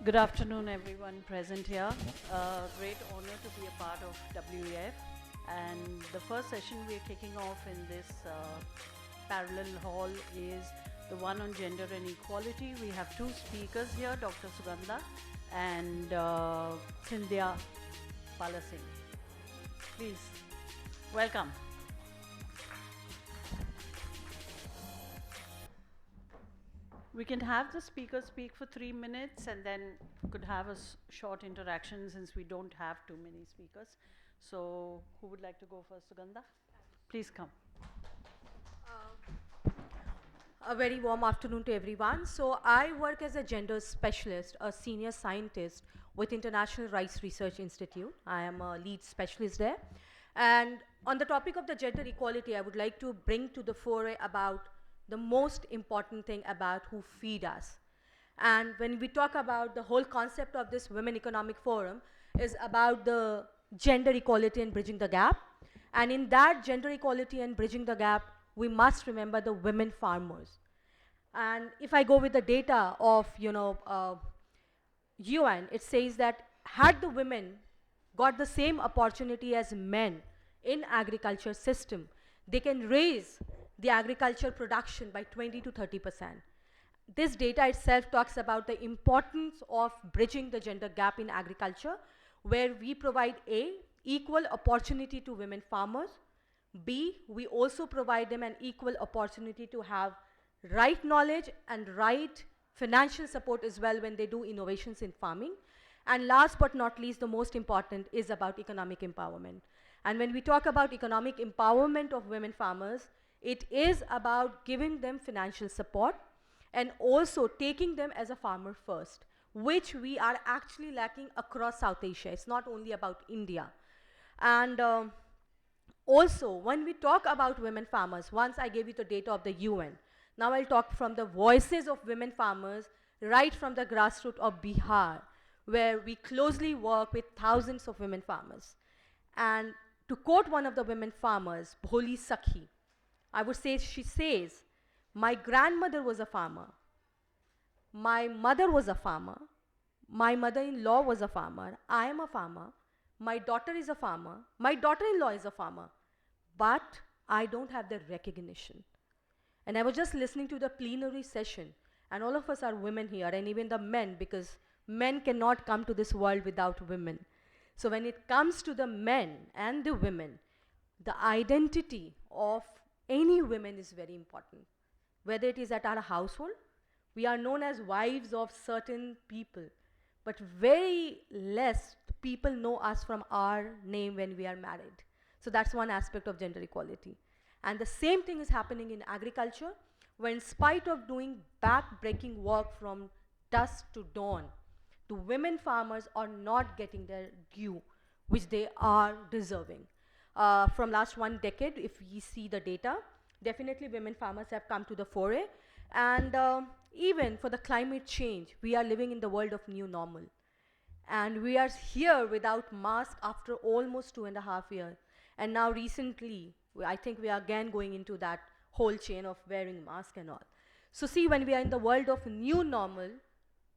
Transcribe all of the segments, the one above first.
Good afternoon, everyone present here. Great honor to be a part of WEF. And the first session we're kicking off in this parallel hall is the one on gender and equality. We have two speakers here, Dr. Sugandha and Cynthia Palasingh. Please, welcome. We can have the speaker speak for 3 minutes and then could have a short interaction since we don't have too many speakers. So who would like to go first, Sugandha? Please come. A very warm afternoon to everyone. So I work as a gender specialist, a senior scientist with International Rights Research Institute. I am a lead specialist there. And on the topic of the gender equality, I would like to bring to the fore about the most important thing about who feed us. And when we talk about the whole concept of this Women Economic Forum is about the gender equality and bridging the gap. And in that gender equality and bridging the gap, we must remember the women farmers. And if I go with the data of, UN, it says that had the women got the same opportunity as men in agriculture system, they can raise the agriculture production by 20 to 30%. This data itself talks about the importance of bridging the gender gap in agriculture, where we provide A, equal opportunity to women farmers, B, we also provide them an equal opportunity to have right knowledge and right financial support as well when they do innovations in farming. And last but not least, the most important is about economic empowerment. And when we talk about economic empowerment of women farmers, it is about giving them financial support and also taking them as a farmer first, which we are actually lacking across South Asia. It's not only about India. And also, when we talk about women farmers, once I gave you the data of the UN, now I'll talk from the voices of women farmers right from the grassroots of Bihar, where we closely work with thousands of women farmers. And to quote one of the women farmers, Bholi Sakhi, I would say, she says, my grandmother was a farmer, my mother was a farmer, my mother-in-law was a farmer, I am a farmer, my daughter is a farmer, my daughter-in-law is a farmer, but I don't have the recognition. And I was just listening to the plenary session, and all of us are women here, and even the men, because men cannot come to this world without women. So when it comes to the men and the women, the identity of any women is very important. Whether it is at our household, we are known as wives of certain people, but very less people know us from our name when we are married. So that's one aspect of gender equality. And the same thing is happening in agriculture, where in spite of doing back-breaking work from dusk to dawn, the women farmers are not getting their due, which they are deserving. From last 1 decade, if we see the data, definitely women farmers have come to the foray. And even for the climate change, we are living in the world of new normal. And we are here without mask after almost 2.5 years. And now recently, I think we are again going into that whole chain of wearing mask and all. So see, when we are in the world of new normal,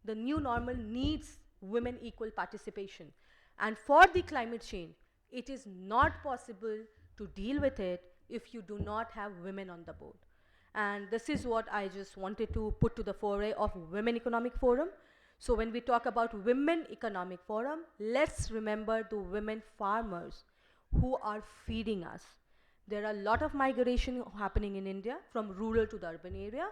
the new normal needs women equal participation. And for the climate change, it is not possible to deal with it if you do not have women on the board. And this is what I just wanted to put to the foray of Women Economic Forum. So when we talk about Women Economic Forum, let's remember the women farmers who are feeding us. There are a lot of migration happening in India from rural to the urban area.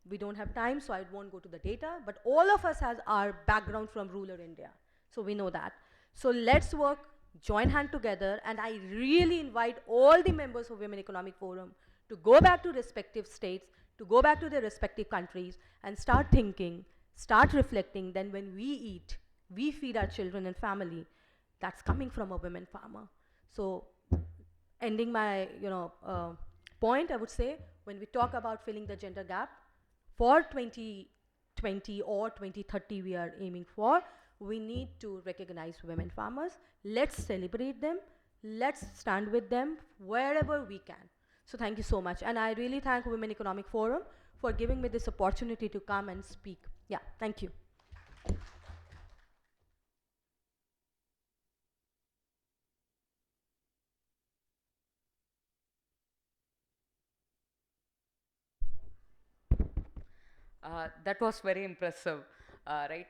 We don't have time, so I won't go to the data, but all of us has our background from rural India. So we know that. So let's work, join hand together, and I really invite all the members of Women Economic Forum to go back to respective states, to go back to their respective countries, and start thinking, start reflecting. Then when we eat, we feed our children and family, that's coming from a women farmer. So ending my point, I would say, when we talk about filling the gender gap, for 2020 or 2030 we are aiming for, we need to recognize women farmers. Let's celebrate them. Let's stand with them wherever we can. So thank you so much. And I really thank Women Economic Forum for giving me this opportunity to come and speak. Yeah, thank you. That was very impressive, right?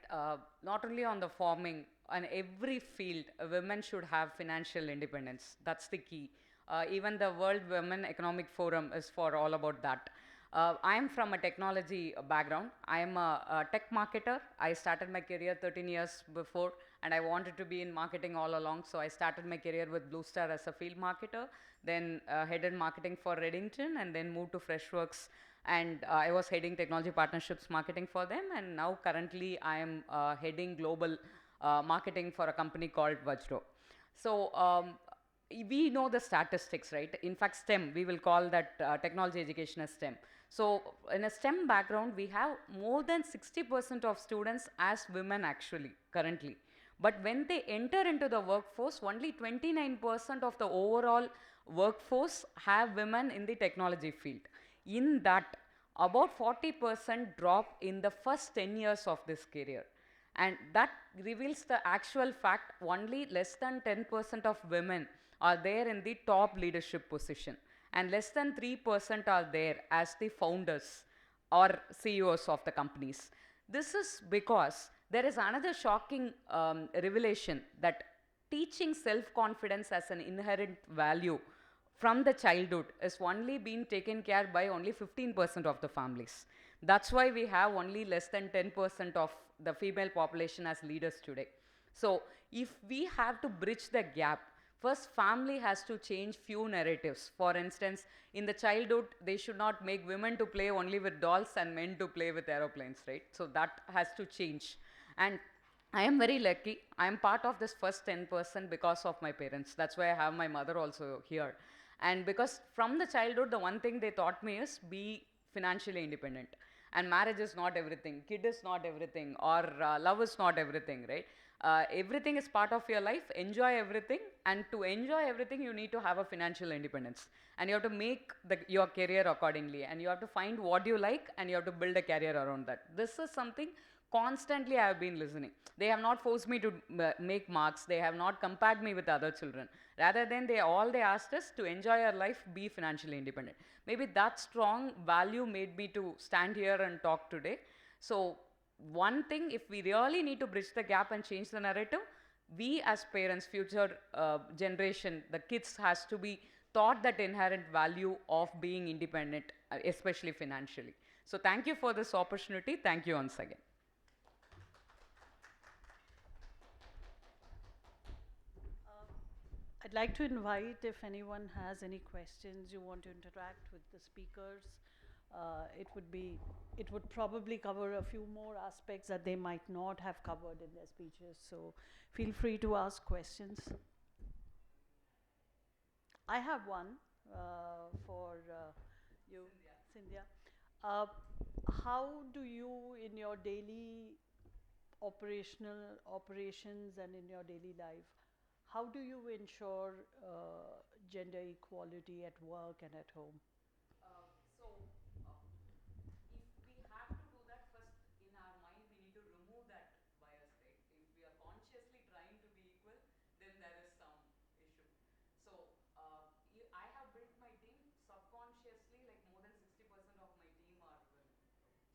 Not only on the farming, on every field, women should have financial independence. That's the key. Even the World Women Economic Forum is for all about that. I am from a technology background. I am a tech marketer. I started my career 13 years before, and I wanted to be in marketing all along. So I started my career with Blue Star as a field marketer, then headed marketing for Reddington, and then moved to Freshworks. And I was heading technology partnerships marketing for them. And now currently I am heading global marketing for a company called Vajro. So we know the statistics, right? In fact, STEM, we will call that technology education as STEM. So in a STEM background, we have more than 60% of students as women actually currently. But when they enter into the workforce, only 29% of the overall workforce have women in the technology field. In that, about 40% drop in the first 10 years of this career. And that reveals the actual fact only less than 10% of women are there in the top leadership position, and less than 3% are there as the founders or CEOs of the companies. This is because there is another shocking revelation that teaching self-confidence as an inherent value from the childhood is only being taken care by only 15% of the families. That's why we have only less than 10% of the female population as leaders today. So if we have to bridge the gap, first family has to change few narratives. For instance, in the childhood, they should not make women to play only with dolls and men to play with aeroplanes, right? So that has to change. And I am very lucky. I am part of this first 10% because of my parents. That's why I have my mother also here. And because from the childhood, the one thing they taught me is be financially independent. And marriage is not everything, kid is not everything, or love is not everything, right? Everything is part of your life. Enjoy everything, and to enjoy everything, you need to have a financial independence, and you have to make your career accordingly, and you have to find what you like, and you have to build a career around that. This is something constantly I have been listening. They have not forced me to make marks. They have not compared me with other children. Rather than all they asked us to enjoy our life, be financially independent. Maybe that strong value made me to stand here and talk today. So one thing, if we really need to bridge the gap and change the narrative, we as parents, future generation, the kids has to be taught that inherent value of being independent, especially financially. So thank you for this opportunity. Thank you once again. I'd like to invite if anyone has any questions you want to interact with the speakers. It would probably cover a few more aspects that they might not have covered in their speeches. So feel free to ask questions. I have one for you, Cynthia. Uh, how do you, in your daily operations and in your daily life, how do you ensure gender equality at work and at home? So, if we have to do that, first in our mind, we need to remove that bias, right? If we are consciously trying to be equal, then there is some issue. So, I have built my team subconsciously, like more than 60% of my team are women.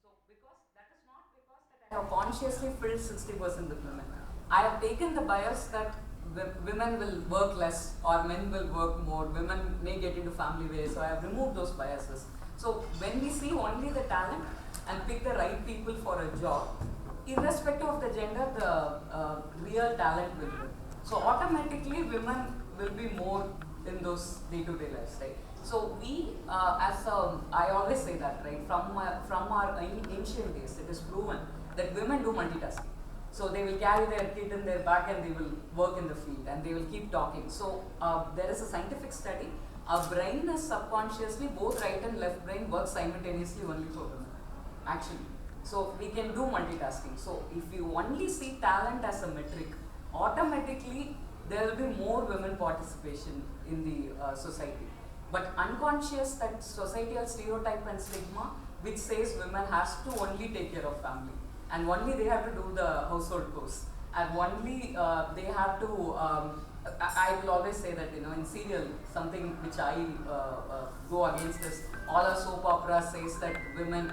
So, because that is not because that I have consciously filled 60% with women. I have taken the bias that women will work less or men will work more, women may get into family ways, so I have removed those biases. So when we see only the talent and pick the right people for a job, irrespective of the gender, the real talent will win. So automatically women will be more in those day-to-day lives, right? So we, I always say that, right, from our ancient days, it is proven that women do multitasking. So they will carry their kid in their back and they will work in the field and they will keep talking. So there is a scientific study. Our brain is subconsciously, both right and left brain work simultaneously only for women, actually. So we can do multitasking. So if you only see talent as a metric, automatically there will be more women participation in the society. But unconscious, that societal stereotype and stigma which says women has to only take care of family and only they have to do the household chores and only they have to I will always say that, you know, in serial, something which I go against is all our soap opera says that women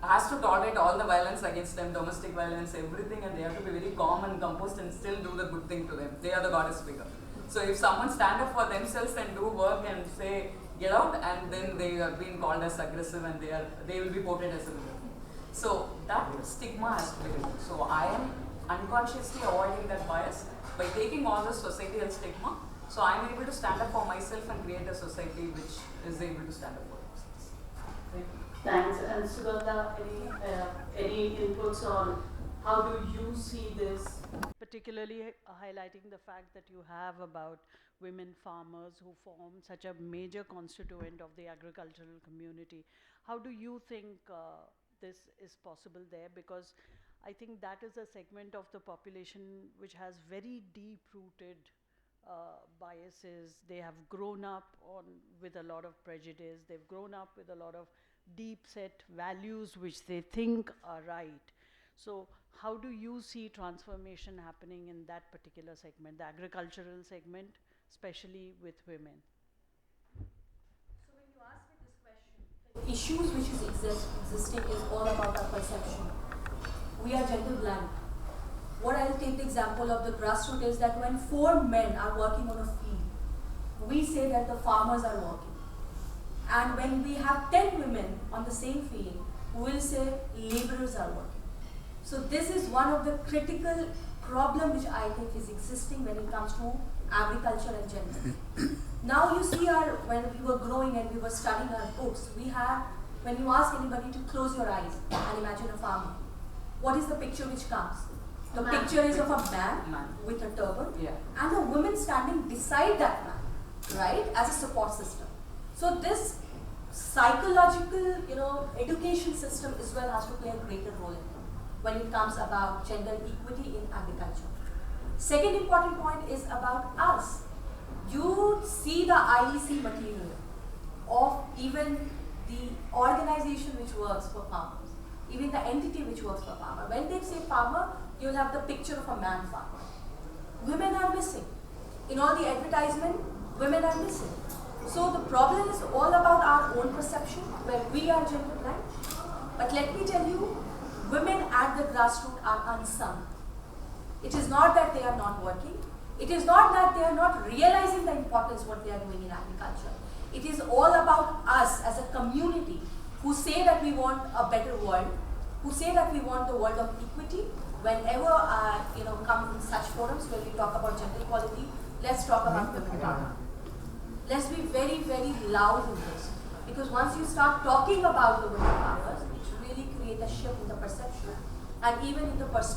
has to tolerate all the violence against them, domestic violence, everything, and they have to be very calm and composed and still do the good thing to them. They are the goddess figure. So if someone stand up for themselves and do work and say, get out, and then they are being called as aggressive and they will be portrayed as a villain. So that stigma has to be removed. So I am unconsciously avoiding that bias by taking all the societal stigma. So I am able to stand up for myself and create a society which is able to stand up for themselves. Thanks. And Sugandha, any inputs on how do you see this? Particularly highlighting the fact that you have about women farmers who form such a major constituent of the agricultural community. How do you think this is possible there? Because I think that is a segment of the population which has very deep-rooted biases. They have grown up with a lot of prejudice. They've grown up with a lot of deep-set values which they think are right. So how do you see transformation happening in that particular segment, the agricultural segment, especially with women? So when you ask me this question, the issues which is existing is all about our perception. We are gender blind. What I'll take the example of the grassroots is that when 4 men are working on a field, we say that the farmers are working. And when we have 10 women on the same field, we will say laborers are working. So this is one of the critical problem which I think is existing when it comes to agriculture and gender. Now you see when we were growing and we were studying our books, when you ask anybody to close your eyes and imagine a farmer, what is the picture which comes? The picture is of a man with a turban and a woman standing beside that man, right, as a support system. So this psychological, education system as well has to play a greater role in it when it comes about gender equity in agriculture. Second important point is about us. You see the IEC material of even the organization which works for farmers, even the entity which works for farmer. When they say farmer, you'll have the picture of a man farmer. Women are missing. In all the advertisement, women are missing. So the problem is all about our own perception, where we are gender blind. But let me tell you, women at the grassroots are unsung. It is not that they are not working. It is not that they are not realizing the importance of what they are doing in agriculture. It is all about us as a community who say that we want a better world, who say that we want the world of equity. Whenever I come in such forums where we talk about gender equality, let's talk about women power. Let's be very, very loud in this. Because once you start talking about the women powers, it really creates a shift in the perception and even in the perspective.